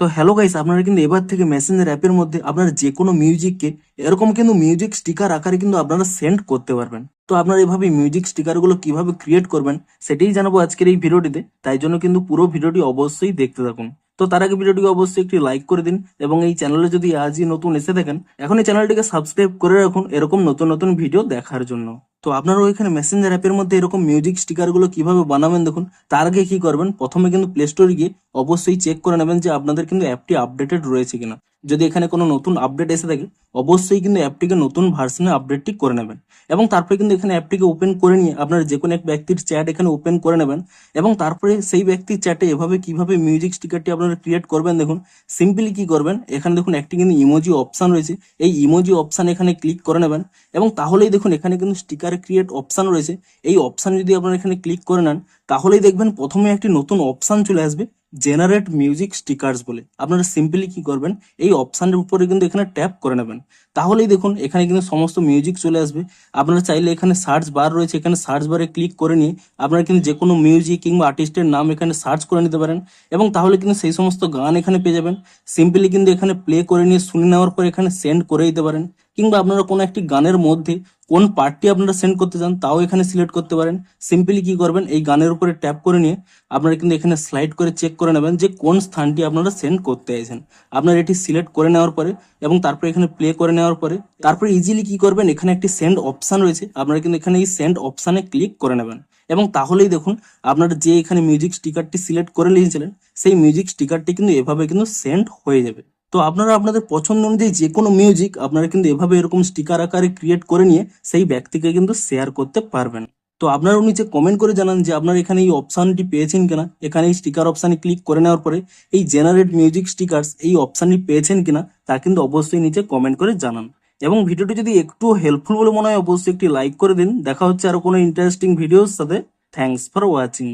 তো hello guys, আপনারা কিন্তু এবার থেকে মেসেঞ্জার অ্যাপের মধ্যে আপনারা যে কোনো মিউজিককে এরকম কিন্তু মিউজিক স্টিকার আকারে কিন্তু আপনারা সেন্ড করতে পারবেন। তো আপনারা এভাবে মিউজিক স্টিকারগুলো কিভাবে ক্রিয়েট করবেন সেটাই জানাবো আজকের এই ভিডিওটিতে। তাই জন্য কিন্তু পুরো ভিডিওটি অবশ্যই দেখতে থাকুন। তো তার আগে ভিডিওটিকে অবশ্যই একটি লাইক করে দিন এবং এই চ্যানেলে যদি আজই নতুন এসে থাকেন এখন এই চ্যানেলটিকে সাবস্ক্রাইব করে রাখুন এরকম নতুন নতুন ভিডিও দেখার জন্য। তো আপনারা ওইখানে মেসেঞ্জার অ্যাপের মধ্যে এরকম মিউজিক স্টিকারগুলো কিভাবে বানাবেন দেখুন। তার আগে কি করবেন, প্রথমে কিন্তু প্লে স্টোরে গিয়ে অবশ্যই চেক করে নেবেন যে আপনাদের কিন্তু অ্যাপটি আপডেটেড রয়েছে কিনা। যদি এখানে কোনো নতুন আপডেট এসে থাকে অবশ্যই কিন্তু অ্যাপটিকে নতুন ভার্সনে আপডেটটি করে নেবেন এবং তারপরে কিন্তু এখানে অ্যাপটিকে ওপেন করে নিয়ে আপনারা যে কোনো এক ব্যক্তির চ্যাট এখানে ওপেন করে নেবেন এবং তারপরে সেই ব্যক্তির চ্যাটে এভাবে কিভাবে মিউজিক স্টিকারটি আপনারা ক্রিয়েট করবেন দেখুন। সিম্পলি কি করবেন, এখানে দেখুন একটি কিন্তু ইমোজি অপশন রয়েছে, এই ইমোজি অপশন এখানে ক্লিক করে নেবেন এবং তাহলেই দেখুন এখানে কিন্তু স্টিকার ক্রিয়েট অপশন রয়েছে। এই অপশন যদি আপনারা এখানে ক্লিক করে নেন তাহলেই দেখবেন প্রথমে একটি নতুন অপশন চলে আসবে, জেনারেট মিউজিক স্টিকার্স বলে। আপনারা সিম্পলি কি করবেন, এই অপশনের উপরে কিন্তু এখানে ট্যাপ করে নেবেন। তাহলেই দেখুন এখানে কিন্তু সমস্ত মিউজিক চলে আসবে। আপনারা চাইলে এখানে সার্চ বার রয়েছে, এখানে সার্চ বারে ক্লিক করে নিয়ে আপনারা কিন্তু যে কোনো মিউজিক কিংবা আর্টিস্টের নাম এখানে সার্চ করে নিতে পারেন এবং তাহলে কিন্তু সেই সমস্ত গান এখানে পেয়ে যাবেন। সিম্পলি কিন্তু এখানে প্লে করে নিয়ে শুনে নেওয়ার পর এখানে সেন্ড করে দিতে পারেন কিংবা আপনারা কোনো একটি গানের মধ্যে কোন পার্টটি আপনারা সেন্ড করতে চান তাও এখানে সিলেক্ট করতে পারেন। সিম্পলি কি করবেন, এই গানের উপরে ট্যাপ করে নিয়ে আপনারা কিন্তু এখানে স্লাইড করে চেক করে নেবেন যে কোন স্থানটি আপনারা সেন্ড করতে চাইছেন। আপনারা এটি সিলেক্ট করে নেওয়ার পরে এবং তারপরে এখানে প্লে করে নেওয়ার পরে তারপরে ইজিলি কি করবেন, এখানে একটি সেন্ড অপশন রয়েছে, আপনারা কিন্তু এখানে এই সেন্ড অপশনে ক্লিক করে নেবেন এবং তাহলেই দেখুন আপনারা যে এখানে মিউজিক স্টিকারটি সিলেক্ট করে নিয়েছিলেন সেই মিউজিক স্টিকারটি কিন্তু এভাবে কিন্তু সেন্ড হয়ে যাবে। তো আপনারা আপনাদের পছন্দ অনুযায়ী যে কোনো মিউজিক আপনারা কিন্তু এভাবে এরকম স্টিকার আকারে ক্রিয়েট করে নিয়ে সেই ব্যক্তিকে কিন্তু শেয়ার করতে পারবেন। তো আপনারা নিচে কমেন্ট করে জানান যে আপনারা এখানে এই অপশনটি পেয়েছেন কিনা, এখানে এই স্টিকার অপশনে ক্লিক করে নেওয়ার পরে এই জেনারেট মিউজিক স্টিকার্স এই অপশনটি পেয়েছেন কিনা তা কিন্তু অবশ্যই নিচে কমেন্ট করে জানান। এবং ভিডিওটি যদি একটু হেল্পফুল বলে মনে হয় অবশ্যই একটি লাইক করে দিন। দেখা হচ্ছে আরো কোনো ইন্টারেস্টিং ভিডিওর সাথে। Thanks for watching.